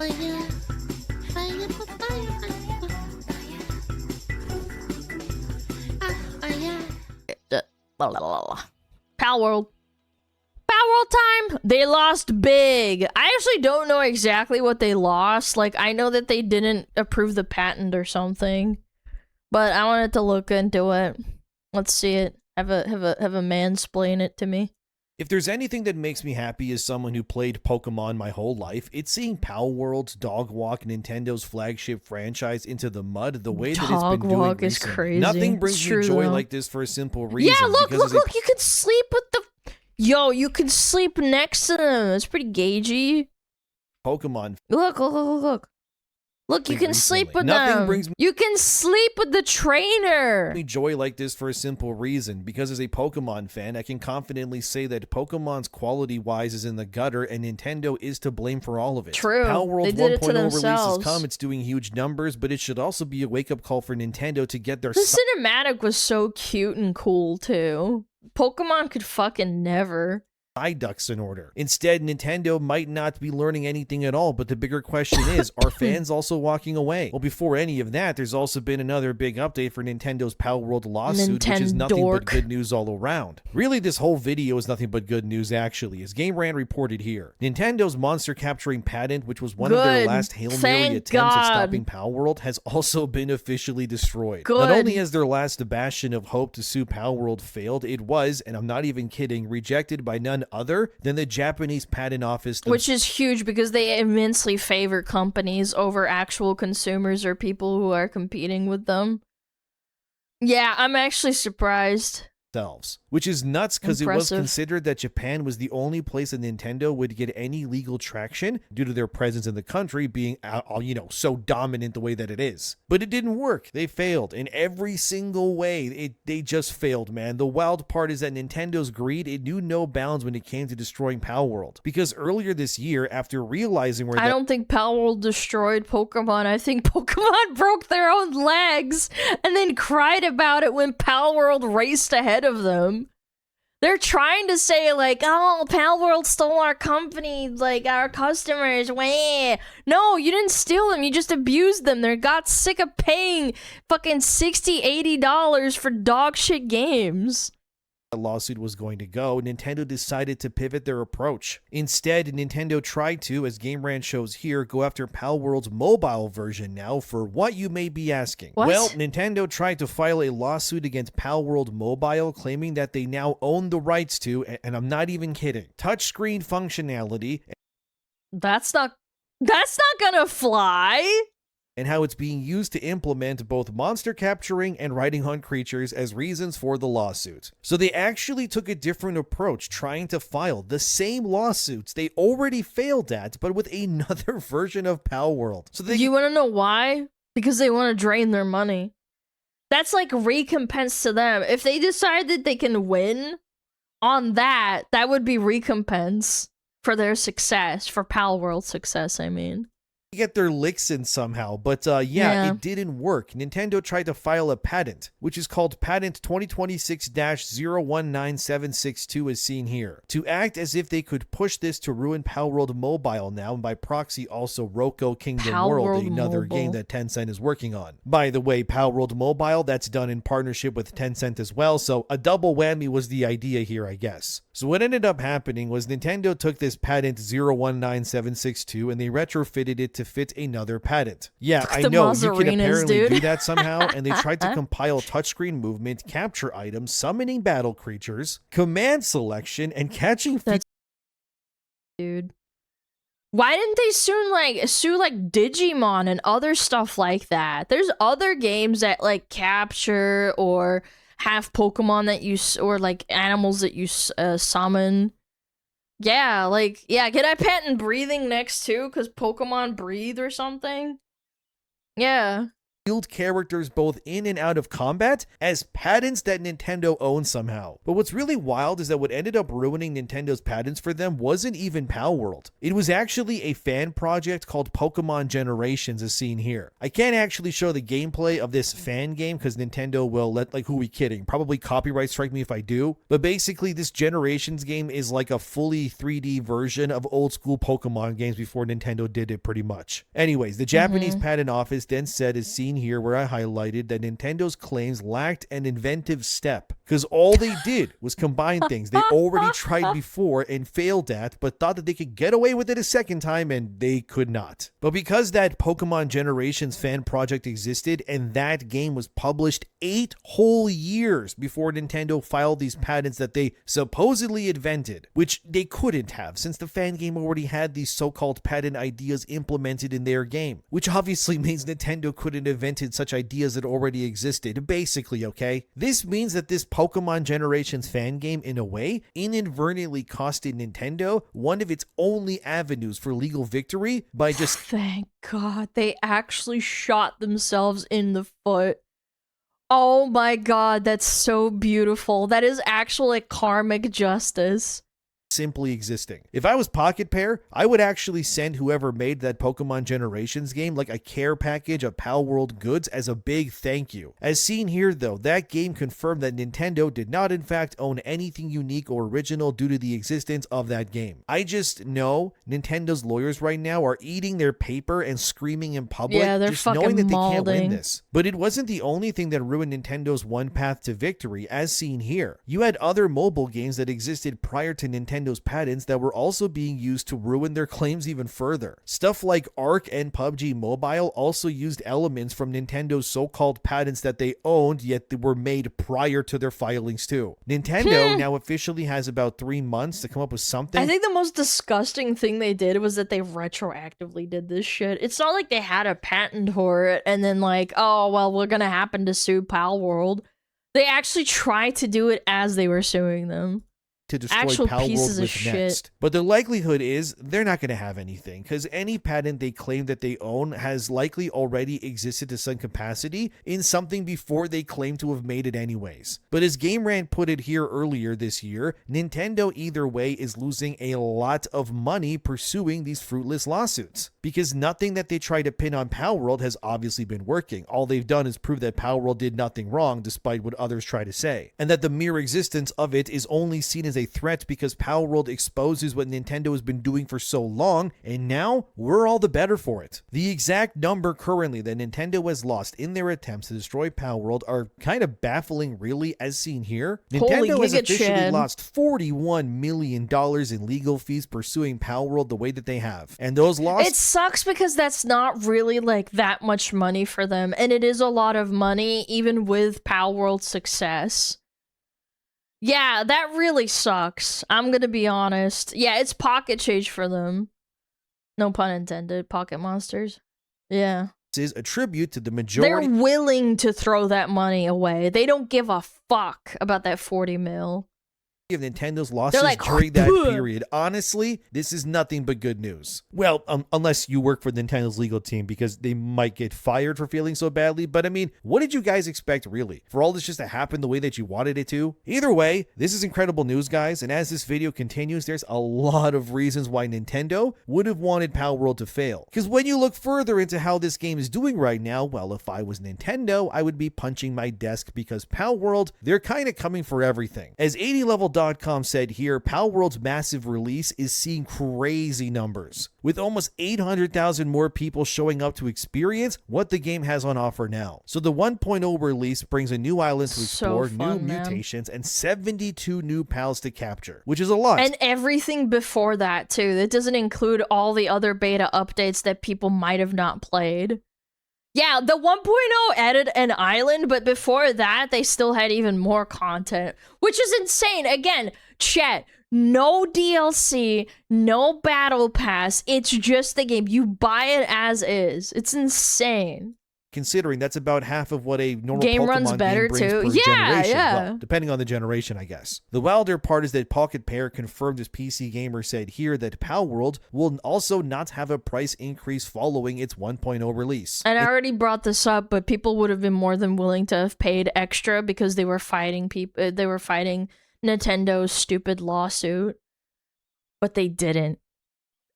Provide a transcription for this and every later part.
Fire, fire, fire, fire. Palworld. Palworld time! They lost big. I actually don't know exactly what they lost. Like, I know that they didn't approve the patent or something. But I wanted to look into it. Let's see it. Have a mansplain it to me. If there's anything that makes me happy as someone who played Pokemon my whole life, it's seeing Palworld's Dog Walk, Nintendo's flagship franchise, into the mud the way that it's been doing Dog is recently. crazy. Nothing brings It's me true, joy though. like this for a simple reason. Yeah, look, because look, you can sleep with the... Yo, you can sleep next to them. It's pretty gagey. Pokemon Look. Look, you can sleep with Nothing them. brings You can sleep with the trainer. me joy like this for a simple reason, because as a Pokemon fan, I can confidently say that Pokemon's quality-wise is in the gutter, and Nintendo is to blame for all of it. True. Palworld's They did it to 1.0 release has themselves. come, it's doing huge numbers, but it should also be a wake-up call for Nintendo to get their The cinematic was so cute and cool, too. Pokemon could fucking never. side ducks in order. Instead, Nintendo might not be learning anything at all, but the bigger question is, are fans also walking away? Well, before any of that, there's also been another big update for Nintendo's Palworld lawsuit, which is nothing but good news all around. Really, this whole video is nothing but good news, actually, as Game Ran reported here. Nintendo's monster capturing patent, which was one of their last Hail Mary attempts at stopping Palworld, has also been officially destroyed. Not only has their last bastion of hope to sue Palworld failed, it was, and I'm not even kidding, rejected by none other than the Japanese Patent Office. Which is huge because they immensely favor companies over actual consumers or people who are competing with them. Yeah, I'm actually surprised. Which is nuts because it was Impressive. considered that Japan was the only place that Nintendo would get any legal traction due to their presence in the country being, so dominant the way that it is. But it didn't work. They failed in every single way. They just failed, man. The wild part is that Nintendo's greed, it knew no bounds when it came to destroying Palworld. Because earlier this year, after realizing where I don't think Palworld destroyed Pokemon. I think Pokemon broke their own legs and then cried about it when Palworld raced ahead of them. They're trying to say, like, oh, Palworld stole our company, like, our customers, wah. No, you didn't steal them, you just abused them. They got sick of paying fucking $60, $80 for dog shit games. lawsuit was going to go, Nintendo decided to pivot their approach. Instead, Nintendo tried to, as Game Rant shows here, go after Palworld's mobile version now for what you may be asking. What? Well, Nintendo tried to file a lawsuit against Palworld Mobile, claiming that they now own the rights to, and I'm not even kidding, touchscreen functionality. That's not gonna fly. And how it's being used to implement both monster capturing and riding on creatures as reasons for the lawsuit. So they actually took a different approach, trying to file the same lawsuits they already failed at, but with another version of Palworld. So they You want to know why? Because they want to drain their money. That's like recompense to them. If they decide that they can win on that, that would be recompense for their success, for Palworld's success, I mean. get their licks in somehow, but yeah, it didn't work. Nintendo tried to file a patent, which is called Patent 2026-019762 as seen here, to act as if they could push this to ruin Palworld Mobile now, and by proxy also Roko Kingdom World, another game that Tencent is working on. By the way, Palworld Mobile, that's done in partnership with Tencent as well, so a double whammy was the idea here, I guess. So what ended up happening was Nintendo took this Patent 019762 and they retrofitted it to fit another patent. Yeah, I know, you can apparently do that somehow, and they tried to compile touchscreen movement, capture items, summoning battle creatures, command selection, and catching dude. Why didn't they sue like Digimon and other stuff like that? There's other games that like capture or have Pokemon that you, or like animals that you summon. Yeah, like, yeah, can I patent breathing next too? Because Pokemon breathe or something? Yeah. characters both in and out of combat as patents that Nintendo owns somehow. But what's really wild is that what ended up ruining Nintendo's patents for them wasn't even Palworld. It was actually a fan project called Pokemon Generations, as seen here. I can't actually show the gameplay of this fan game because Nintendo will who are we kidding? Probably copyright strike me if I do. But basically this Generations game is like a fully 3D version of old school Pokemon games before Nintendo did it pretty much. Anyways, the Japanese patent office then said, as seen here where I highlighted, that Nintendo's claims lacked an inventive step because all they did was combine things they already tried before and failed at, but thought that they could get away with it a second time, and they could not. But because that Pokemon Generations fan project existed and that game was published 8 whole years before Nintendo filed these patents that they supposedly invented, which they couldn't have since the fan game already had these so-called patent ideas implemented in their game, which obviously means Nintendo couldn't have invented such ideas that already existed, basically, okay? This means that this Pokemon Generations fan game, in a way, inadvertently costed Nintendo one of its only avenues for legal victory by just... Thank God, they actually shot themselves in the foot. Oh my God, that's so beautiful. That is actually karmic justice. Simply existing. If I was Pocket Pair, I would actually send whoever made that Pokemon Generations game like a care package of Palworld goods as a big thank you. As seen here though, that game confirmed that Nintendo did not in fact own anything unique or original due to the existence of that game. I just know Nintendo's lawyers right now are eating their paper and screaming in public, yeah, they're just fucking knowing that they mauling. can't win this. But it wasn't the only thing that ruined Nintendo's one path to victory, as seen here. You had other mobile games that existed prior to Nintendo's patents that were also being used to ruin their claims even further. Stuff like Ark and PUBG Mobile also used elements from Nintendo's so-called patents that they owned, yet they were made prior to their filings too. Nintendo now officially has about 3 months to come up with something. I think the most disgusting thing they did was that they retroactively did this shit. It's not like they had a patent for it and then like, oh, well, we're gonna happen to sue Palworld. They actually tried to do it as they were suing them. To destroy Actual Palworld pieces of with shit. next. But the likelihood is they're not going to have anything because any patent they claim that they own has likely already existed to some capacity in something before they claim to have made it anyways. But as Game Rant put it here earlier this year, Nintendo either way is losing a lot of money pursuing these fruitless lawsuits because nothing that they try to pin on Palworld has obviously been working. All they've done is prove that Palworld did nothing wrong despite what others try to say, and that the mere existence of it is only seen as a threat because Palworld exposes what Nintendo has been doing for so long, and now we're all the better for it. The exact number currently that Nintendo has lost in their attempts to destroy Palworld are kind of baffling, really, as seen here. Nintendo has officially lost $41 million in legal fees pursuing Palworld the way that they have, and those losses... It sucks because that's not really like that much money for them, and it is a lot of money even with Palworld's success. Yeah, that really sucks. I'm gonna be honest. Yeah, it's pocket change for them. No pun intended, pocket monsters. Yeah. Is a tribute to the majority... They're willing to throw that money away. They don't give a fuck about that 40 mil. Of Nintendo's losses during that period. Honestly, this is nothing but good news. Well, unless you work for Nintendo's legal team, because they might get fired for feeling so badly. But I mean, what did you guys expect, really? For all this just to happen the way that you wanted it to? Either way, this is incredible news, guys. And as this video continues, there's a lot of reasons why Nintendo would have wanted Palworld to fail. Because when you look further into how this game is doing right now, well, if I was Nintendo, I would be punching my desk because Palworld, they're kind of coming for everything. As 80level.com said here, Palworld's massive release is seeing crazy numbers, with almost 800,000 more people showing up to experience what the game has on offer now. So the 1.0 release brings a new island to explore, new mutations, and 72 new pals to capture, which is a lot. And everything before that too. That doesn't include all the other beta updates that people might have not played. Yeah, the 1.0 added an island, but before that, they still had even more content, which is insane. Again, chat, no DLC, no battle pass. It's just the game. You buy it as is. It's insane. considering that's about half of what a normal Game Pokemon runs better game brings too. per Yeah, generation. yeah. Well, depending on the generation, I guess. The wilder part is that Pocket Pair confirmed, as PC Gamer said here, that Palworld will also not have a price increase following its 1.0 release. And I already brought this up, but people would have been more than willing to have paid extra because they were fighting people. They were fighting Nintendo's stupid lawsuit, but they didn't.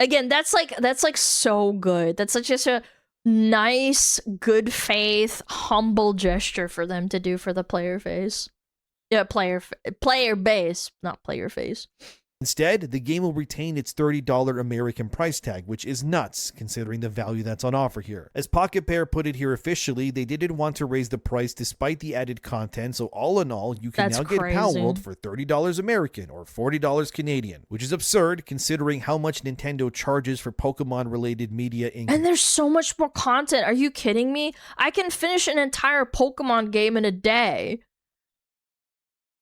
Again, that's like so good. That's like just a nice, good faith, humble gesture for them to do for the player face. Yeah, player base, not player face. Instead, the game will retain its $30 American price tag, which is nuts, considering the value that's on offer here. As Pocket Pair put it here officially, they didn't want to raise the price despite the added content, so all in all, you can now get Palworld for $30 American, or $40 Canadian, which is absurd, considering how much Nintendo charges for Pokemon-related media income. And there's so much more content, are you kidding me? I can finish an entire Pokemon game in a day.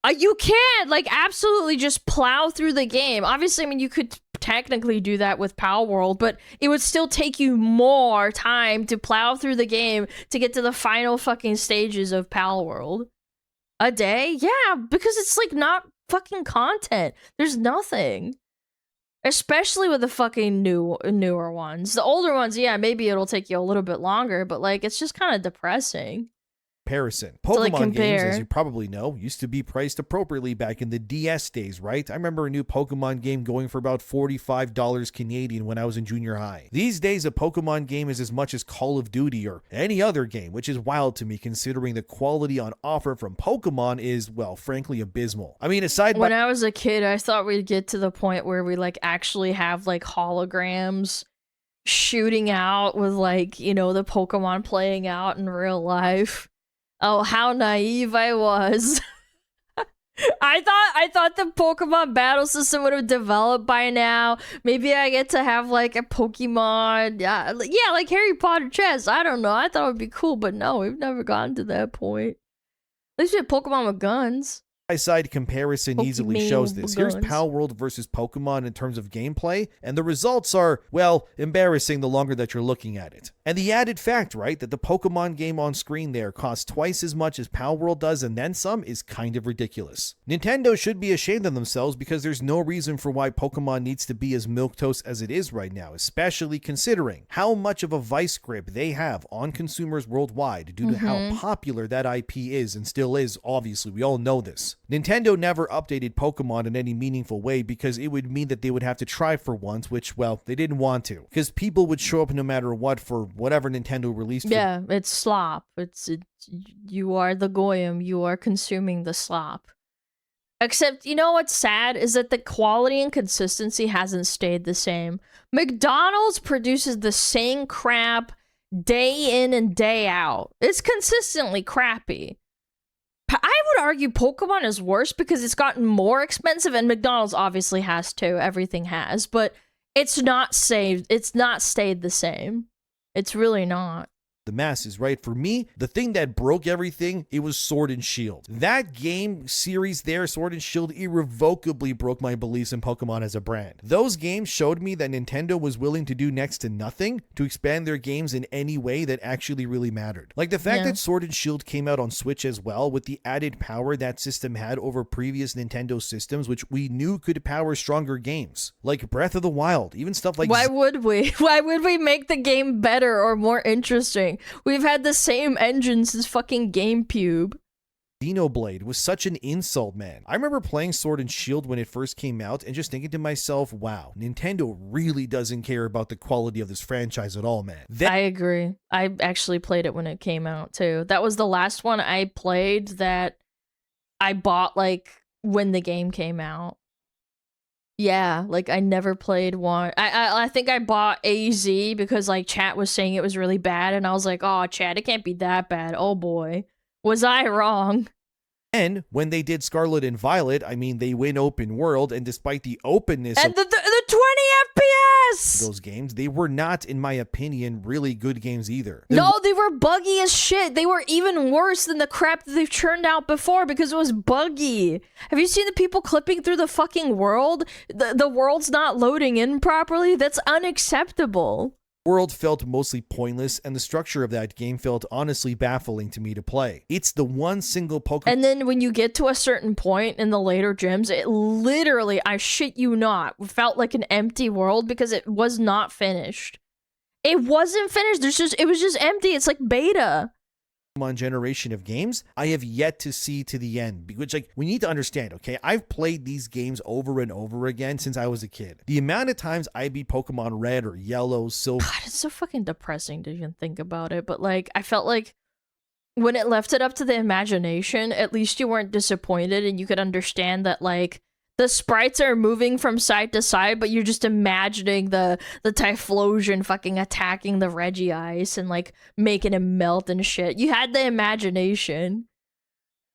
You can, like, absolutely just plow through the game. Obviously, I mean, you could technically do that with Palworld, but it would still take you more time to plow through the game to get to the final fucking stages of Palworld. A day? Yeah, because it's, like, not fucking content. There's nothing. Especially with the fucking newer ones. The older ones, yeah, maybe it'll take you a little bit longer, but, like, it's just kind of depressing. Comparison. Pokemon games, as you probably know, used to be priced appropriately back in the DS days, right? I remember a new Pokemon game going for about $45 Canadian when I was in junior high. These days, a Pokemon game is as much as Call of Duty or any other game, which is wild to me considering the quality on offer from Pokemon is, well, frankly abysmal. I mean, when I was a kid, I thought we'd get to the point where we, like, actually have, like, holograms shooting out with, like, you know, the Pokemon playing out in real life. Oh, how naive I was. I thought the Pokemon battle system would have developed by now. Maybe I get to have, like, a Pokemon, yeah, like Harry Potter chess. I don't know. I thought it would be cool, but no, we've never gotten to that point. At least we have Pokemon with guns. Side comparison easily shows this. Here's Palworld versus Pokemon in terms of gameplay, and the results are, well, embarrassing the longer that you're looking at it. And the added fact, right, that the Pokemon game on screen there costs twice as much as Palworld does and then some is kind of ridiculous. Nintendo should be ashamed of themselves because there's no reason for why Pokemon needs to be as milquetoast as it is right now, especially considering how much of a vice grip they have on consumers worldwide due to how popular that IP is and still is, obviously. We all know this. Nintendo never updated Pokemon in any meaningful way because it would mean that they would have to try for once, which, well, they didn't want to. Because people would show up no matter what for whatever Nintendo released. Yeah, it's slop. You are the goyim. You are consuming the slop. Except, you know what's sad is that the quality and consistency hasn't stayed the same. McDonald's produces the same crap day in and day out. It's consistently crappy. I would argue Pokemon is worse because it's gotten more expensive, and McDonald's obviously has to. Everything has, but it's not saved. It's not stayed the same. It's really not. The masses, right? For me, the thing that broke everything, it was Sword and Shield. That game series there, Sword and Shield, irrevocably broke my beliefs in Pokemon as a brand. Those games showed me that Nintendo was willing to do next to nothing to expand their games in any way that actually really mattered. Like the fact that Sword and Shield came out on Switch as well, with the added power that system had over previous Nintendo systems, which we knew could power stronger games. Like Breath of the Wild, even stuff like... Why would we? Why would we make the game better or more interesting? We've had the same engine since fucking GameCube. Xenoblade was such an insult, man. I remember playing Sword and Shield when it first came out and just thinking to myself, wow, Nintendo really doesn't care about the quality of this franchise at all, man. I agree. I actually played it when it came out, too. That was the last one I played that I bought, like, when the game came out. Yeah, like, I never played one. I think I bought AZ because, like, chat was saying it was really bad, and I was like, oh, chat, it can't be that bad. Oh, boy. Was I wrong? And when they did Scarlet and Violet, I mean, they went open world, and despite the openness and of the 20 FPS! Those games, they were not, in my opinion, really good games either. No, they were buggy as shit. They were even worse than the crap that they've churned out before because it was buggy. Have you seen the people clipping through the fucking world? The world's not loading in properly? That's unacceptable. World felt mostly pointless, and the structure of that game felt honestly baffling to me to play. It's the one single Pokemon. And then when you get to a certain point in the later gyms, it literally, I shit you not, felt like an empty world because it was not finished. It wasn't finished. It was just empty. It's like beta. Generation of games I have yet to see to the end, which, like, we need to understand, okay? I've played these games over and over again since I was a kid. The amount of times I beat Pokemon Red or Yellow, Silver. God, it's so fucking depressing to even think about it, but like, I felt like when it left it up to the imagination, at least you weren't disappointed and you could understand that, like, the sprites are moving from side to side, but you're just imagining the Typhlosion fucking attacking the Regice and, like, making him melt and shit. You had the imagination.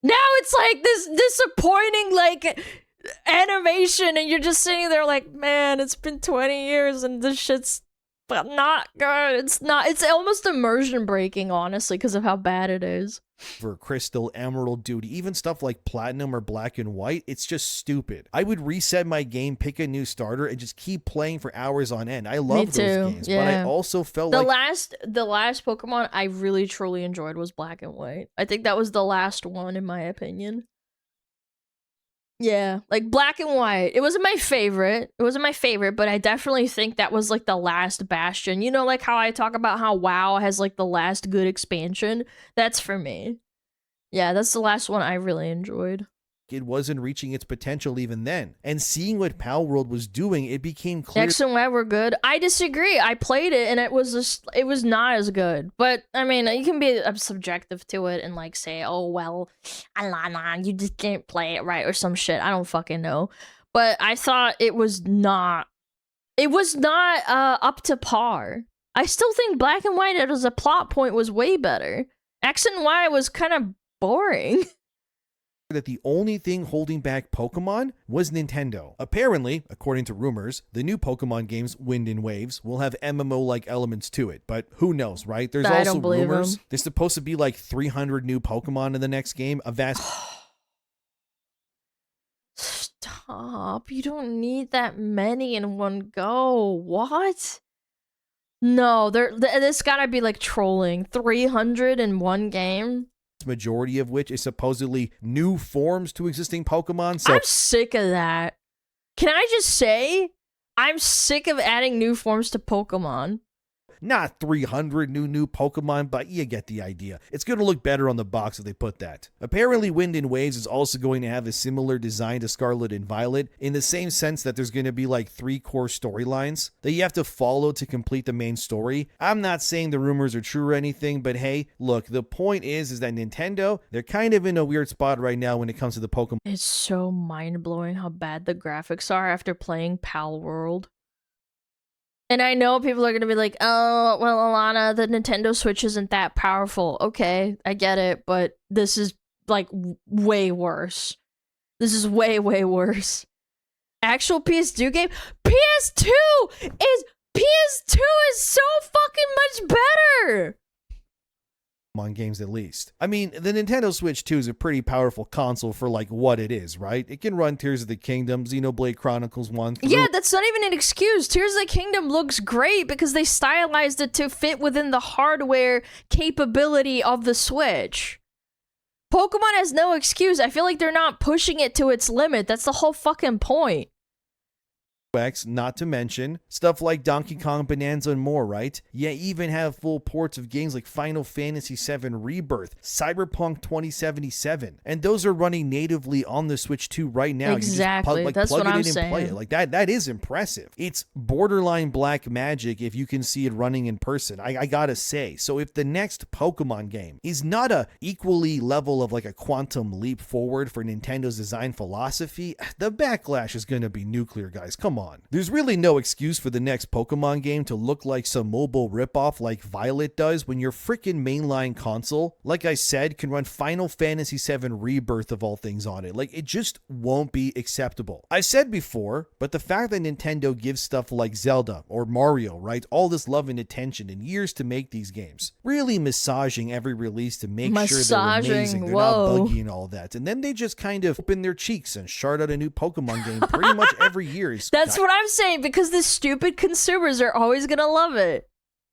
Now it's, like, this disappointing, like, animation, and you're just sitting there like, man, it's been 20 years and this shit's not good. It's almost immersion breaking, honestly, because of how bad it is. For Crystal, Emerald, dude, even stuff like Platinum or Black and White, it's just stupid. I would reset my game, pick a new starter, and just keep playing for hours on end. I love those games, but I also felt the last Pokemon I really truly enjoyed was Black and White. I think that was the last one, in my opinion. Yeah, like Black and White. It wasn't my favorite. But I definitely think that was like the last bastion. You know, like how I talk about how WoW has like the last good expansion? That's for me. Yeah, that's the last one I really enjoyed. It wasn't reaching its potential even then. And seeing what Palworld was doing, it became clear. X and Y were good. I disagree. I played it and it was not as good. But I mean, you can be subjective to it and like say, oh well, Alana, you just didn't play it right or some shit. I don't fucking know. But I thought it was not up to par. I still think Black and White as a plot point was way better. X and Y was kind of boring. That the only thing holding back Pokemon was Nintendo. Apparently, according to rumors, the new Pokemon games, Wind and Waves, will have MMO-like elements to it, but who knows, right? There's also rumors there's supposed to be like 300 new Pokemon in the next game, a vast... Stop, you don't need that many in one go. What? No, this gotta be like trolling. 300 in one game? Majority of which is supposedly new forms to existing Pokemon. So I'm sick of that. Can I just say, I'm sick of adding new forms to Pokemon. Not 300 new Pokemon, but you get the idea. It's going to look better on the box if they put that. Apparently, Wind and Waves is also going to have a similar design to Scarlet and Violet, in the same sense that there's going to be like 3 core storylines that you have to follow to complete the main story. I'm not saying the rumors are true or anything, but hey, look, the point is that Nintendo, they're kind of in a weird spot right now when it comes to the Pokemon. It's so mind-blowing how bad the graphics are after playing Palworld. And I know people are going to be like, oh, well, Alana, the Nintendo Switch isn't that powerful. Okay, I get it, but this is, like, way worse. This is way, way worse. Actual PS2 game? PS2 is so fucking much better! On games at least. I mean, the Nintendo Switch 2 is a pretty powerful console for like what it is, right? It can run Tears of the Kingdom, Xenoblade Chronicles 1 through. Yeah, that's not even an excuse. Tears of the Kingdom looks great because they stylized it to fit within the hardware capability of the Switch. Pokemon has no excuse. I feel like they're not pushing it to its limit. That's the whole fucking point. Not to mention stuff like Donkey Kong Bonanza and more, right? You even have full ports of games like Final Fantasy VII Rebirth, Cyberpunk 2077, and those are running natively on the Switch 2 right now. Exactly, you just that's plug what it I'm in saying. and play it. Like that is impressive. It's borderline black magic if you can see it running in person. I gotta say. So if the next Pokemon game is not a equally level of like a quantum leap forward for Nintendo's design philosophy, the backlash is gonna be nuclear, guys. Come on. There's really no excuse for the next Pokemon game to look like some mobile ripoff like Violet does when your freaking mainline console, like I said, can run Final Fantasy VII Rebirth of all things on it. Like, it just won't be acceptable. I said before, but the fact that Nintendo gives stuff like Zelda or Mario, right, all this love and attention and years to make these games, really massaging every release to make sure they're amazing, they're not buggy and all that, and then they just kind of open their cheeks and shard out a new Pokemon game pretty much every year. That's what I'm saying, because the stupid consumers are always gonna love it.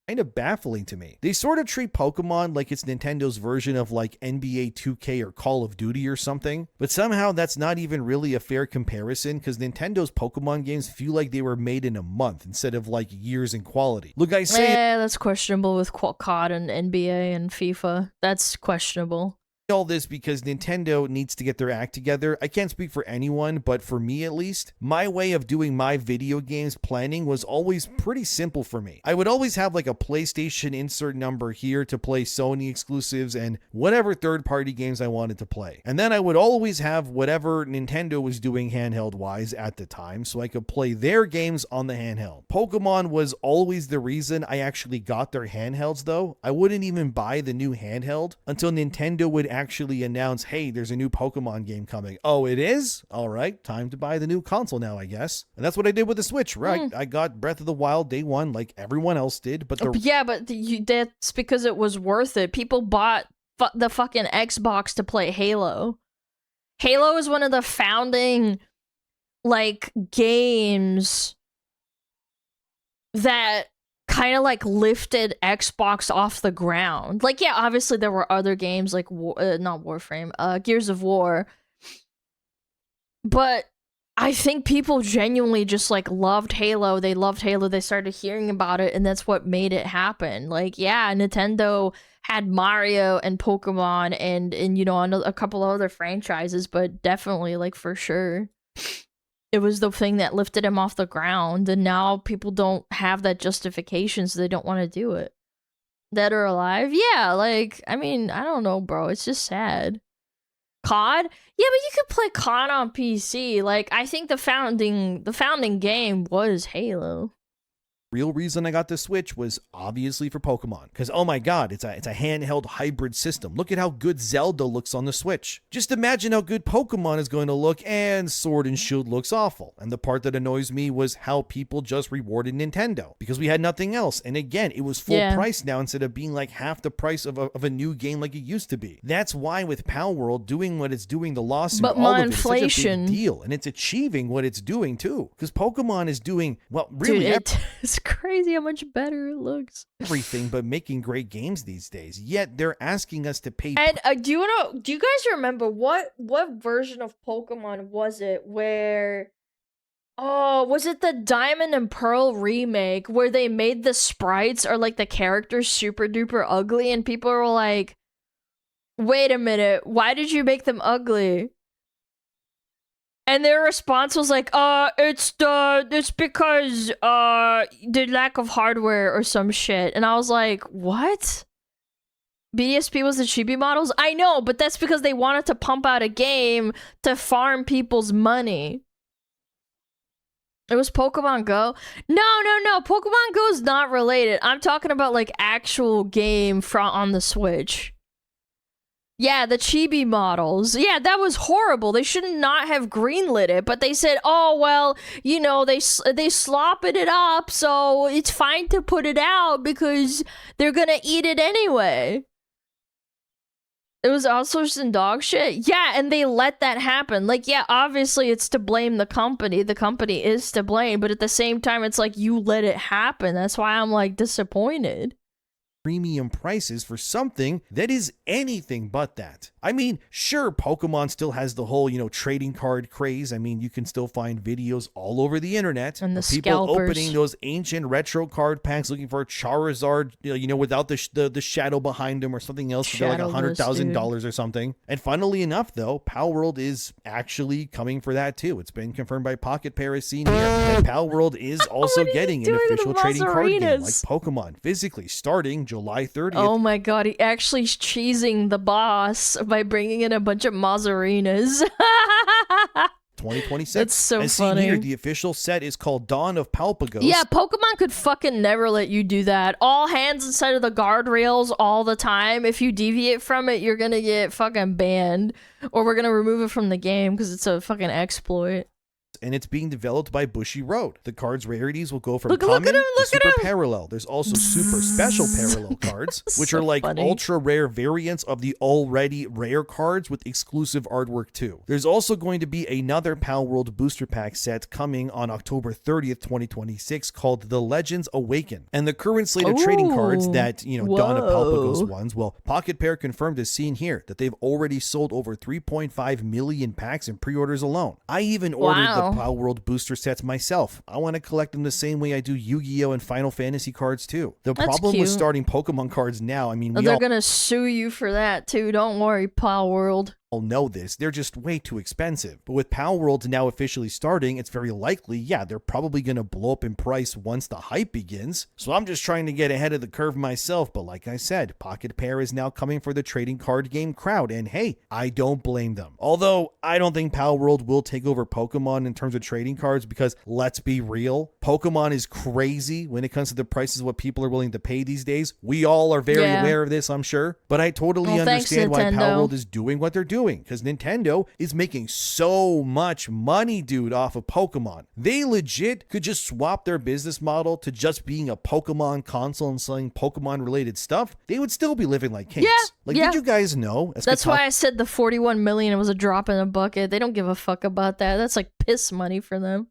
kind of baffling to me. They sort of treat Pokemon like it's Nintendo's version of like NBA 2K or Call of Duty or something, but somehow that's not even really a fair comparison because Nintendo's Pokemon games feel like they were made in a month instead of like years in quality. Look, I say that's questionable with COD and NBA and FIFA. That's questionable. All this because Nintendo needs to get their act together. I can't speak for anyone, but for me at least, my way of doing my video games planning was always pretty simple for me. I would always have like a PlayStation insert number here to play Sony exclusives and whatever third-party games I wanted to play. And then I would always have whatever Nintendo was doing handheld-wise at the time so I could play their games on the handheld. Pokemon was always the reason I actually got their handhelds though. I wouldn't even buy the new handheld until Nintendo would actually announce, hey, there's a new Pokemon game coming. Oh, it is? All right, time to buy the new console now, I guess. And that's what I did with the Switch, right? I got Breath of the Wild day one like everyone else did, but that's because it was worth it. People bought the fucking Xbox to play Halo. Halo is one of the founding like games that kind of like lifted Xbox off the ground. Like, yeah, obviously there were other games like not Warframe, Gears of War, but I think people genuinely just like loved Halo. They loved Halo. They started hearing about it, and that's what made it happen. Like, yeah, Nintendo had Mario and Pokemon and you know, a couple other franchises, but definitely like for sure it was the thing that lifted him off the ground, and now people don't have that justification, so they don't want to do it. Dead or alive? Yeah, like, I mean, I don't know, bro. It's just sad. COD? Yeah, but you could play COD on PC. Like, I think the founding game was Halo. Real reason I got the Switch was obviously for Pokemon, because oh my god, it's a handheld hybrid system. Look at how good Zelda looks on the Switch. Just imagine how good Pokemon is going to look, and Sword and Shield looks awful. And the part that annoys me was how people just rewarded Nintendo because we had nothing else. And again, it was full price now instead of being like half the price of a new game like it used to be. That's why with Palworld doing what it's doing, the lawsuit, but all of it, inflation. it's such a big deal, and it's achieving what it's doing too. Because Pokemon is doing, well, really. Dude, it's crazy how much better it looks. Everything but making great games these days. Yet they're asking us to pay. And do you guys remember what version of Pokemon was it where was it the Diamond and Pearl remake where they made the sprites or like the characters super duper ugly, and people were like, wait a minute, why did you make them ugly? And their response was like, it's because the lack of hardware or some shit. And I was like, what? BDSP was the chibi models? I know, but that's because they wanted to pump out a game to farm people's money. It was Pokemon Go? No. Pokemon Go is not related. I'm talking about like actual game on the Switch. Yeah, the chibi models. Yeah, that was horrible. They should not have greenlit it, but they said, oh, well, you know, they slopping it up, so it's fine to put it out because they're gonna eat it anyway. It was also some dog shit. Yeah, and they let that happen. Like, yeah, obviously it's to blame the company. The company is to blame, but at the same time, it's like you let it happen. That's why I'm, like, disappointed. Premium prices for something that is anything but that. I mean, sure, Pokemon still has the whole, you know, trading card craze. I mean, you can still find videos all over the internet and the of people scalpers opening those ancient retro card packs looking for a Charizard, you know, without the shadow behind him or something else for like $100,000 or something. And funnily enough, though, Palworld is actually coming for that too. It's been confirmed by Pocket Paris Senior, and Palworld is also getting an official trading card game like Pokemon, physically starting July 30th. Oh my god, he actually is cheesing the boss by bringing in a bunch of Mazzarinas. 2026. That's so and funny. See here, the official set is called Dawn of Palpagos. Yeah, Pokemon could fucking never let you do that. All hands inside of the guardrails all the time. If you deviate from it, you're gonna get fucking banned. Or we're gonna remove it from the game because it's a fucking exploit. and it's being developed by Bushiroad. The card's rarities will go from Look at common him, to look at super him. parallel. There's also super special parallel cards, which So are like funny. ultra rare variants of the already rare cards with exclusive artwork too. There's also going to be another Palworld booster pack set coming on October 30th, 2026 called The Legends Awaken. And the current slate of trading cards Ooh. that, Donna Palpagos Whoa. ones, well, Pocket Pair confirmed as seen here that they've already sold over 3.5 million packs in pre-orders alone. I even ordered Wow. the Palworld booster sets myself. I want to collect them the same way I do Yu-Gi-Oh! And Final Fantasy cards too. The That's problem with cute. starting Pokemon cards now, I mean, we They're all gonna sue you for that too. Don't worry, Palworld. know this, they're just way too expensive. But with Palworld now officially starting, it's very likely, yeah, they're probably going to blow up in price once the hype begins. So I'm just trying to get ahead of the curve myself. But like I said, Pocket Pair is now coming for the trading card game crowd. And hey, I don't blame them. Although I don't think Palworld will take over Pokemon in terms of trading cards because let's be real, Pokemon is crazy when it comes to the prices what people are willing to pay these days. We all are very aware of this, I'm sure. But I totally Well, thanks, understand why Nintendo. Palworld is doing what they're doing, because Nintendo is making so much money, dude, off of Pokemon. They legit could just swap their business model to just being a Pokemon console and selling Pokemon related stuff. They would still be living like kings. Yeah. Did you guys know? That's why I said the 41 million was a drop in the bucket. They don't give a fuck about that. That's like piss money for them.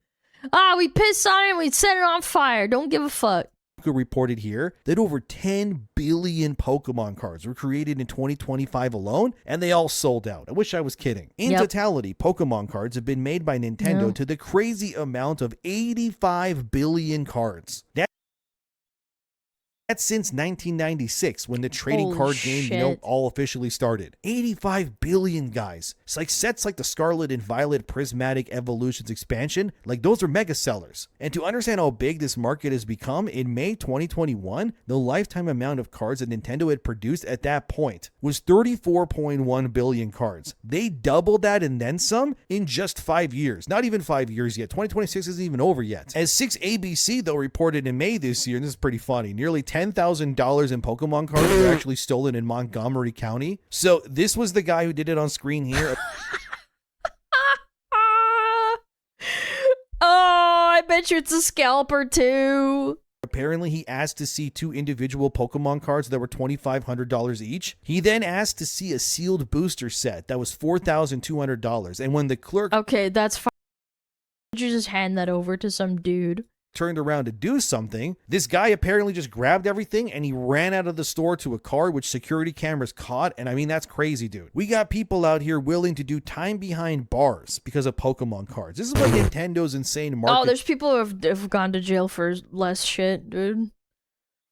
We piss on it and we set it on fire. Don't give a fuck. reported here that over 10 billion Pokemon cards were created in 2025 alone, and they all sold out. I wish I was kidding. In totality, Pokemon cards have been made by Nintendo to the crazy amount of 85 billion cards. That's since 1996 when the trading Holy card game, shit. all officially started. 85 billion, guys. It's like sets like the Scarlet and Violet Prismatic Evolutions expansion, like those are mega sellers. And to understand how big this market has become, in May 2021, the lifetime amount of cards that Nintendo had produced at that point was 34.1 billion cards. They doubled that and then some in just 5 years. Not even 5 years yet. 2026 isn't even over yet. As 6ABC, though, reported in May this year, and this is pretty funny, nearly $10,000 in Pokemon cards were actually stolen in Montgomery County. So this was the guy who did it on screen here. I bet you it's a scalper too. Apparently, he asked to see 2 individual Pokemon cards that were $2,500 each. He then asked to see a sealed booster set that was $4,200. And when the clerk Okay, that's fine. Did you just hand that over to some dude? turned around to do something, this guy apparently just grabbed everything and he ran out of the store to a car, which security cameras caught. And I mean, that's crazy, dude. We got people out here willing to do time behind bars because of Pokemon cards. This is what Nintendo's insane market Oh, there's people who have gone to jail for less shit, dude.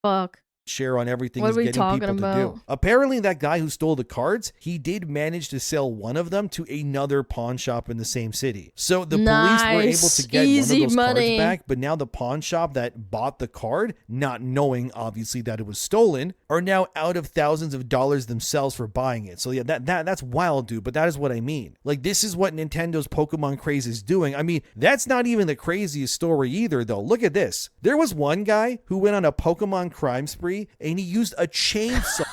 Fuck. share on everything What is are we getting talking people to about? do. Apparently, that guy who stole the cards, he did manage to sell one of them to another pawn shop in the same city. So the police were able to get Easy one of those money. cards back, but now the pawn shop that bought the card, not knowing obviously that it was stolen, are now out of thousands of dollars themselves for buying it. So yeah, that's wild, dude, but that is what I mean. Like, this is what Nintendo's Pokemon craze is doing. I mean, that's not even the craziest story either, though. Look at this. There was one guy who went on a Pokemon crime spree and he used a chainsaw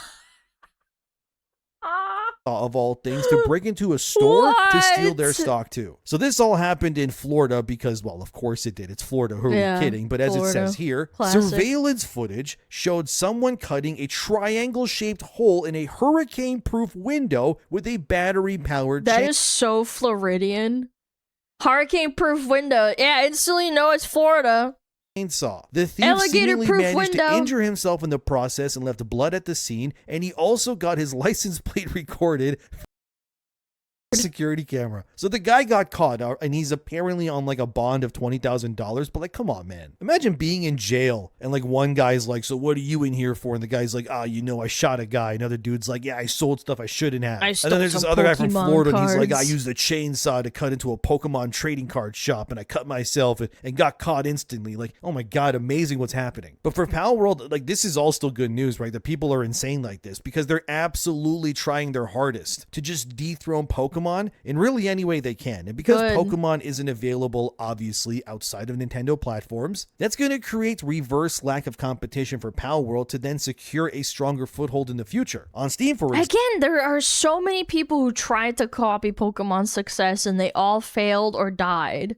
of all things to break into a store to steal their What? stock too. So this all happened in Florida because, well, of course it did. It's Florida. Who are Yeah, you kidding? But as Florida. it says here, Classic. surveillance footage showed someone cutting a triangle-shaped hole in a hurricane-proof window with a battery-powered That is so Floridian. Hurricane-proof window. Yeah, instantly know it's Florida. chainsaw. The thief Alligator-proof seemingly managed window. to injure himself in the process and left blood at the scene, and he also got his license plate recorded security camera. So the guy got caught, and he's apparently on like a bond of $20,000. But like, come on, man. Imagine being in jail and like one guy's like, "So what are you in here for?" And the guy's like, "Ah, I shot a guy." Another dude's like, "Yeah, I sold stuff I shouldn't have." I And stole then there's this some other guy from Pokemon Florida, and he's like, "I cards." used a chainsaw to cut into a Pokemon trading card shop, and I cut myself and got caught instantly." Like, oh my god, amazing what's happening. But for Palworld, like, this is all still good news, right? The people are insane like this because they're absolutely trying their hardest to just dethrone Pokemon in really any way they can. And because Good. Pokemon isn't available, obviously, outside of Nintendo platforms, that's going to create reverse lack of competition for Palworld to then secure a stronger foothold in the future. On Steam, for instance, Again, there are so many people who tried to copy Pokemon's success and they all failed or died.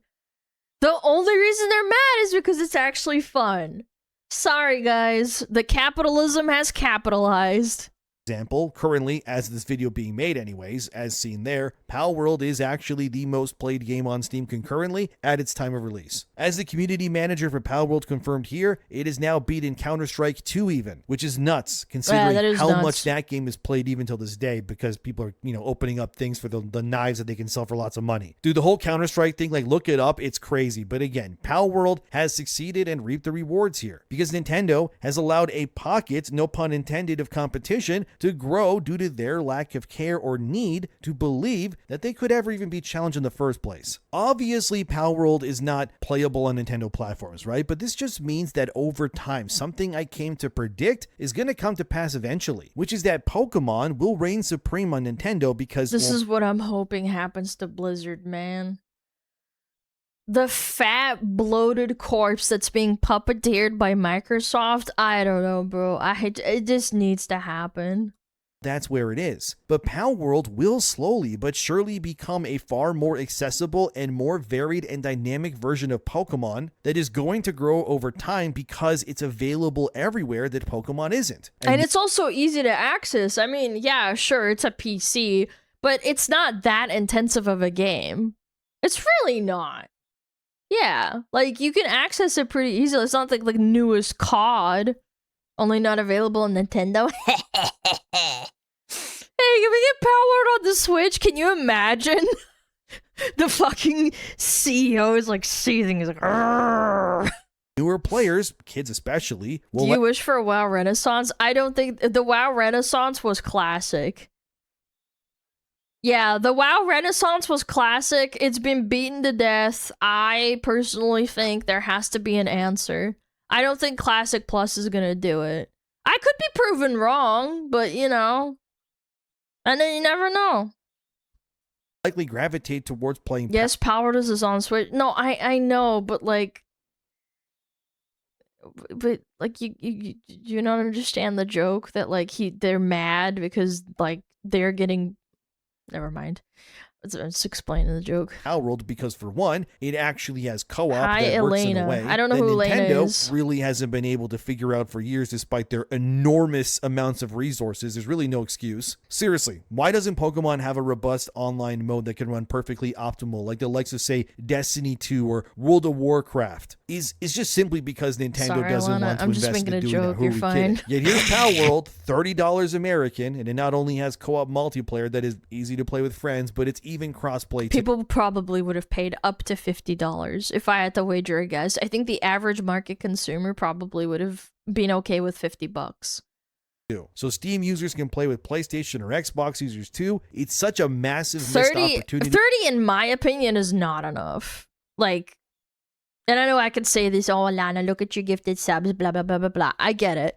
The only reason they're mad is because it's actually fun. Sorry, guys. The capitalism has capitalized. Example, currently, as this video being made anyways, as seen there, Palworld is actually the most played game on Steam concurrently at its time of release. As the community manager for Palworld confirmed here, it has now beaten Counter-Strike 2 even, which is nuts, considering how much that game is played even till this day, because people are, opening up things for the knives that they can sell for lots of money. Dude, the whole Counter-Strike thing, like, look it up, it's crazy. But again, Palworld has succeeded and reaped the rewards here, because Nintendo has allowed a pocket, no pun intended, of competition to grow due to their lack of care or need to believe that they could ever even be challenged in the first place. Obviously, Palworld is not playable on Nintendo platforms, right? But this just means that over time, something I came to predict is going to come to pass eventually, which is that Pokemon will reign supreme on Nintendo because... This is what I'm hoping happens to Blizzard, man. The fat, bloated corpse that's being puppeteered by Microsoft, I don't know, bro. It just needs to happen. That's where it is. But Palworld will slowly but surely become a far more accessible and more varied and dynamic version of Pokemon that is going to grow over time because it's available everywhere that Pokemon isn't. And it's also easy to access. I mean, yeah, sure, it's a PC, but it's not that intensive of a game. It's really not. Yeah, like, you can access it pretty easily. It's not like the newest COD, only not available on Nintendo. Hey, can we get Palworld on the Switch? Can you imagine? The fucking CEO is like seething. He's like, "Arrgh." Newer players, kids especially, will... Do you wish for a WoW Renaissance? I don't think the WoW Renaissance was classic. Yeah, the WoW Renaissance was classic. It's been beaten to death. I personally think there has to be an answer. I don't think Classic Plus is gonna do it. I could be proven wrong, but and then you never know. Likely gravitate towards playing... Yes, Palworld is on Switch. No, I know, but like... But like you don't understand the joke that like they're mad because like they're getting... Never mind. Let's explain the joke. Palworld, because for one, it actually has co-op Hi, that works in a Elena. way I don't know that who Nintendo Elena is. really hasn't been able to figure out for years, despite their enormous amounts of resources. There's really no excuse. Seriously, why doesn't Pokemon have a robust online mode that can run perfectly optimal, like the likes of, say, Destiny 2 or World of Warcraft? Is just simply because Nintendo doesn't Alana, want to I'm just invest making in a doing joke. that. You're fine. Yet here's Palworld, $30 American, and it not only has co-op multiplayer that is easy to play with friends, but it's even cross-play. People probably would have paid up to $50 if I had to wager a guess. I think the average market consumer probably would have been okay with $50. So Steam users can play with PlayStation or Xbox users too. It's such a massive missed opportunity. 30 in my opinion is not enough. Like, and I know I could say this, oh Alana, look at your gifted subs, blah blah blah blah blah. I get it.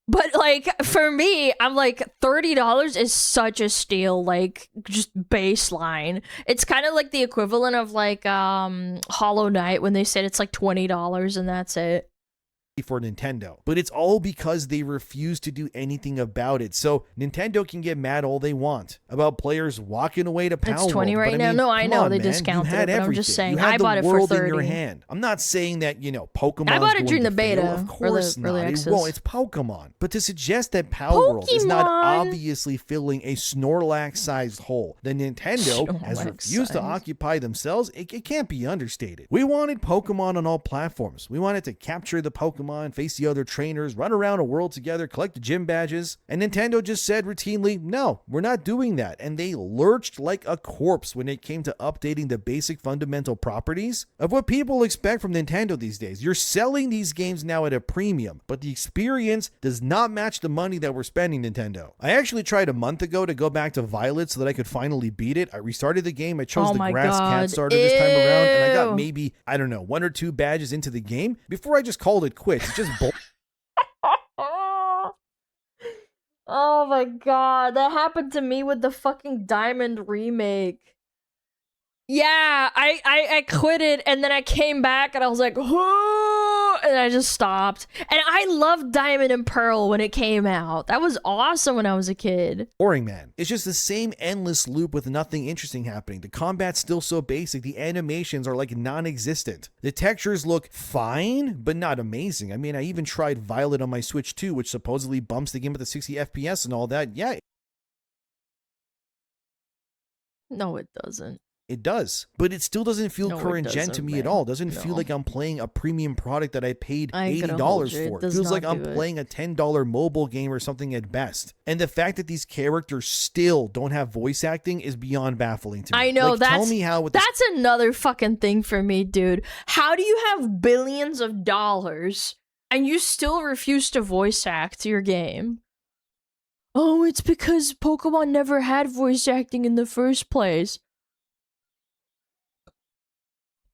But like for me, I'm like $30 is such a steal, like just baseline. It's kind of like the equivalent of like Hollow Knight when they said it's like $20 and that's it. For Nintendo, but it's all because they refuse to do anything about it. So Nintendo can get mad all they want about players walking away to Palworld. It's 20 right now. No, I know they discounted it, but I'm just saying I bought it for 30. In your hand. I'm not saying that Pokemon. I bought it during the beta. Of course not. It won't. It's Pokemon. But to suggest that Palworld is not obviously filling a Snorlax-sized hole that Nintendo has refused to occupy themselves, it can't be understated. We wanted Pokemon on all platforms. We wanted to capture the Pokemon, face the other trainers, run around a world together, collect the gym badges, and Nintendo just said routinely, no, we're not doing that, and they lurched like a corpse when it came to updating the basic fundamental properties of what people expect from Nintendo these days. You're selling these games now at a premium, but the experience does not match the money that we're spending, Nintendo. I actually tried a month ago to go back to Violet so that I could finally beat it. I restarted the game, I chose the Grass Cat starter this time around, and I got maybe, I don't know, 1 or 2 badges into the game before I just called it quits. It's just Oh my god, that happened to me with the fucking Diamond remake. Yeah, I quit it and then I came back and I was like, oh, and I just stopped. And I loved Diamond and Pearl when it came out. That was awesome when I was a kid. Boring, man. It's just the same endless loop with nothing interesting happening. The combat's still so basic. The animations are like non-existent. The textures look fine, but not amazing. I mean, I even tried Violet on my Switch 2, which supposedly bumps the game at the 60 FPS and all that. Yeah, No, it doesn't. it does, but it still doesn't feel No, it current gen to doesn't, me man. at all. It doesn't No. feel like I'm playing a premium product that I paid I ain't gonna hold you. $80 It for. It does feels like not I'm do it. playing a $10 mobile game or something at best. And the fact that these characters still don't have voice acting is beyond baffling to me. I know, Like, tell that's me how with this that's another fucking thing for me, dude. How do you have billions of dollars and you still refuse to voice act your game? Oh, it's because Pokemon never had voice acting in the first place.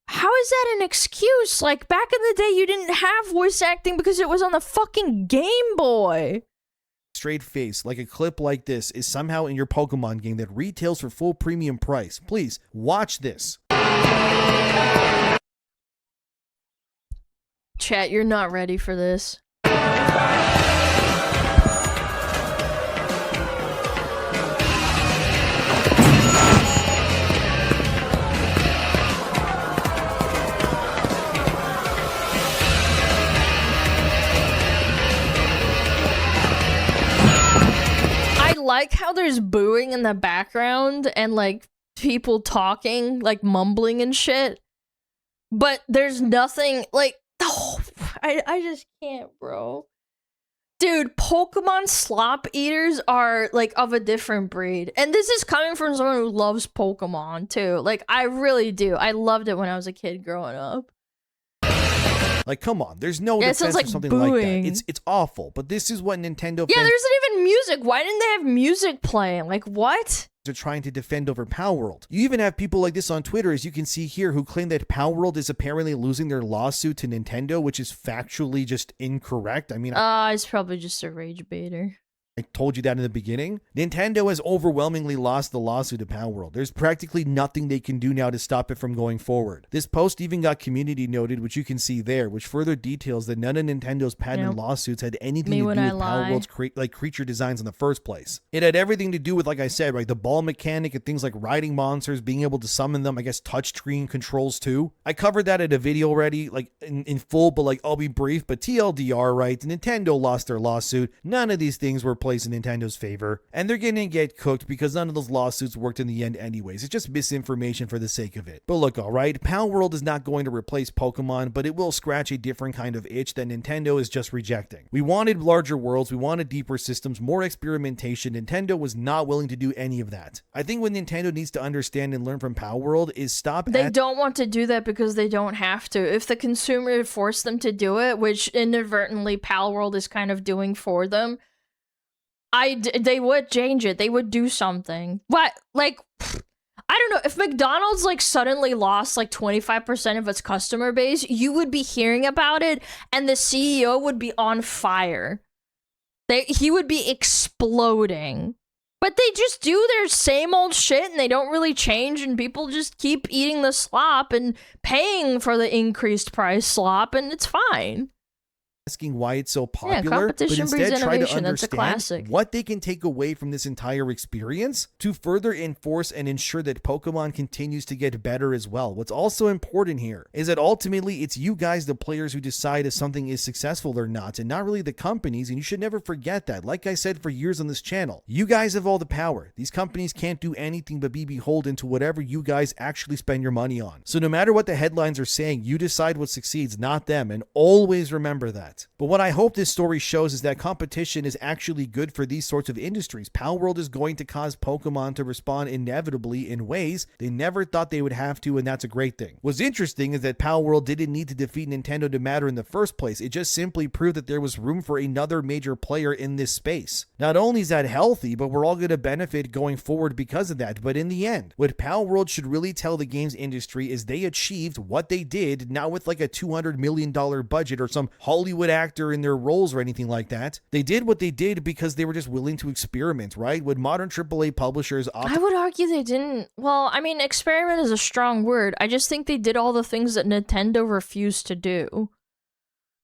How is that an excuse? Like, back in the day, you didn't have voice acting because it was on the fucking Game Boy. straight face, like a clip like this is somehow in your Pokemon game that retails for full premium price. Please, watch this. Chat, you're not ready for this. I like how there's booing in the background and like people talking, like mumbling and shit. But there's nothing like I just can't, bro. Dude, Pokemon slop eaters are like of a different breed. And this is coming from someone who loves Pokemon too. Like, I really do. I loved it when I was a kid growing up. Like, come on, there's no Yeah, it defense sounds like or something booing. like that. It's awful, but this is what Nintendo Yeah, fans there's not even music. Why didn't they have music playing? Like, what? are trying to defend over Palworld. You even have people like this on Twitter, as you can see here, who claim that Palworld is apparently losing their lawsuit to Nintendo, which is factually just incorrect. I mean, It's probably just a rage baiter. I told you that in the beginning. Nintendo has overwhelmingly lost the lawsuit to Palworld. There's practically nothing they can do now to stop it from going forward. This post even got community noted, which you can see there, which further details that none of Nintendo's patent Yep. lawsuits had anything Me to do when with I lie. Palworld's creature designs in the first place. It had everything to do with, like I said, right, the ball mechanic and things like riding monsters, being able to summon them, I guess touchscreen controls too. I covered that in a video already, like in full, but like I'll be brief, but TLDR, right, Nintendo lost their lawsuit. None of these things were placed in Nintendo's favor, and they're gonna get cooked because none of those lawsuits worked in the end anyways. It's just misinformation for the sake of it. But look, alright, Palworld is not going to replace Pokemon, but it will scratch a different kind of itch that Nintendo is just rejecting. We wanted larger worlds, we wanted deeper systems, more experimentation. Nintendo was not willing to do any of that. I think what Nintendo needs to understand and learn from Palworld is stop They don't want to do that because they don't have to. If the consumer forced them to do it, which inadvertently Palworld is kind of doing for them, they would change it. They would do something. What? Like, I don't know. If McDonald's like suddenly lost like 25% of its customer base, you would be hearing about it, and the CEO would be on fire. He would be exploding. But they just do their same old shit, and they don't really change, and people just keep eating the slop and paying for the increased price slop, and it's fine. Asking why it's so popular, competition but breeds instead try to innovation. That's a understand classic. what they can take away from this entire experience to further enforce and ensure that Pokemon continues to get better as well. What's also important here is that ultimately it's you guys, the players, who decide if something is successful or not, and not really the companies, and you should never forget that. Like I said for years on this channel, you guys have all the power. These companies can't do anything but be beholden to whatever you guys actually spend your money on. So no matter what the headlines are saying, you decide what succeeds, not them, and always remember that. But what I hope this story shows is that competition is actually good for these sorts of industries. Palworld is going to cause Pokemon to respond inevitably in ways they never thought they would have to, and that's a great thing. What's interesting is that Palworld didn't need to defeat Nintendo to matter in the first place. It just simply proved that there was room for another major player in this space. Not only is that healthy, but we're all going to benefit going forward because of that. But in the end, what Palworld should really tell the games industry is they achieved what they did, not with like a $200 million budget or some Hollywood actor in their roles or anything like that. They did what they did because they were just willing to experiment, right? Would modern AAA publishers I would argue they didn't. Well, I mean, experiment is a strong word. I just think they did all the things that Nintendo refused to do.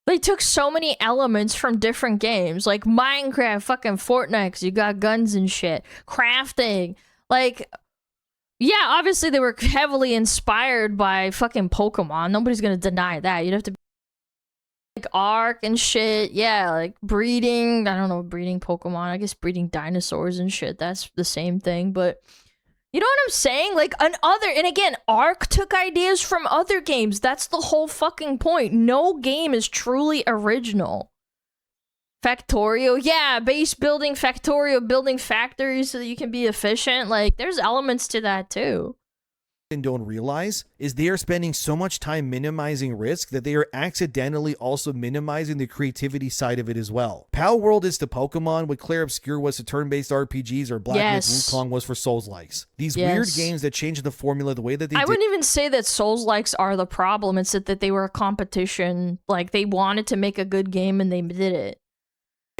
They took so many elements from different games, like Minecraft, fucking Fortnite, 'cause you got guns and shit, crafting, like, yeah, obviously they were heavily inspired by fucking Pokemon. Nobody's gonna deny that. You'd have to be like Ark and shit, yeah, like breeding, I don't know, breeding Pokemon, I guess breeding dinosaurs and shit, that's the same thing, but you know what I'm saying? Like, and again, Ark took ideas from other games. That's the whole fucking point. No game is truly original. Factorio, yeah, base building, Factorio, building factories so that you can be efficient. Like, there's elements to that too. Don't realize is they are spending so much time minimizing risk that they are accidentally also minimizing the creativity side of it as well. Palworld is to Pokemon what Clair Obscur was to turn-based RPGs or Black Myth Wukong was for Souls-likes. These weird games that change the formula the way that they I wouldn't even say that Souls-likes are the problem. It's that they were a competition. Like, they wanted to make a good game and they did it.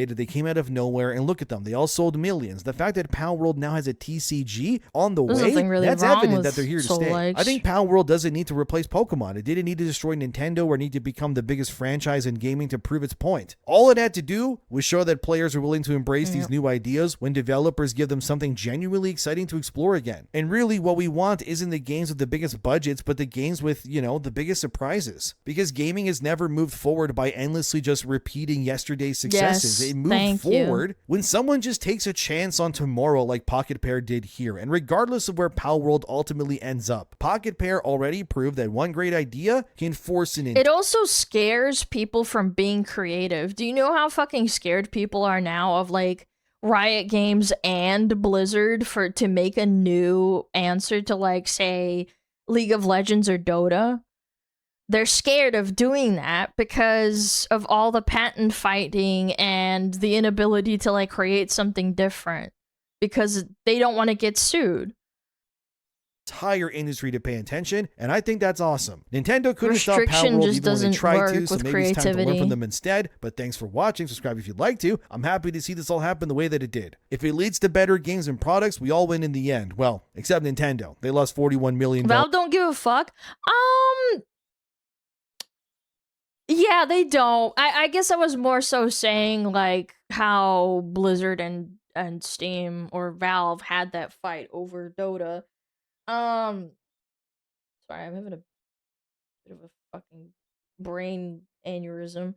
They came out of nowhere, and look at them. They all sold millions. The fact that Palworld now has a TCG on the way, really that's evident that they're here to stay. Likes. I think Palworld doesn't need to replace Pokemon. It didn't need to destroy Nintendo or need to become the biggest franchise in gaming to prove its point. All it had to do was show that players are willing to embrace these new ideas when developers give them something genuinely exciting to explore again. And really, what we want isn't the games with the biggest budgets, but the games with, you know, the biggest surprises. Because gaming has never moved forward by endlessly just repeating yesterday's successes. It moves forward when someone just takes a chance on tomorrow like Pocket Pair did here. And regardless of where Palworld ultimately ends up, Pocket Pair already proved that one great idea can force an It also scares people from being creative. Do you know how fucking scared people are now of like Riot Games and Blizzard to make a new answer to like, say, League of Legends or Dota? They're scared of doing that because of all the patent fighting and the inability to like create something different because they don't want to get sued. Entire industry to pay attention, and I think that's awesome. Nintendo couldn't stop Palworld even when they tried to, so maybe it's time to learn from them instead. But thanks for watching. Subscribe if you'd like to. I'm happy to see this all happen the way that it did. If it leads to better games and products, we all win in the end. Well, except Nintendo. They lost $41 million. Valve don't give a fuck. Yeah, they don't. I guess I was more so saying like how Blizzard and Steam or Valve had that fight over Dota. Sorry, I'm having a bit of a fucking brain aneurysm.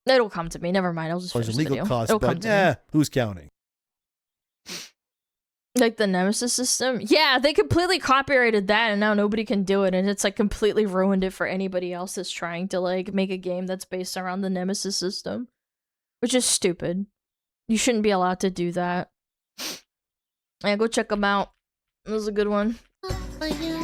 It'll come to me. Never mind. I'll just finish the video. Cost, but who's counting? Like the Nemesis system? Yeah, they completely copyrighted that and now nobody can do it, and it's like completely ruined it for anybody else that's trying to like make a game that's based around the Nemesis system. Which is stupid. You shouldn't be allowed to do that. Yeah, go check them out. It was a good one. For you.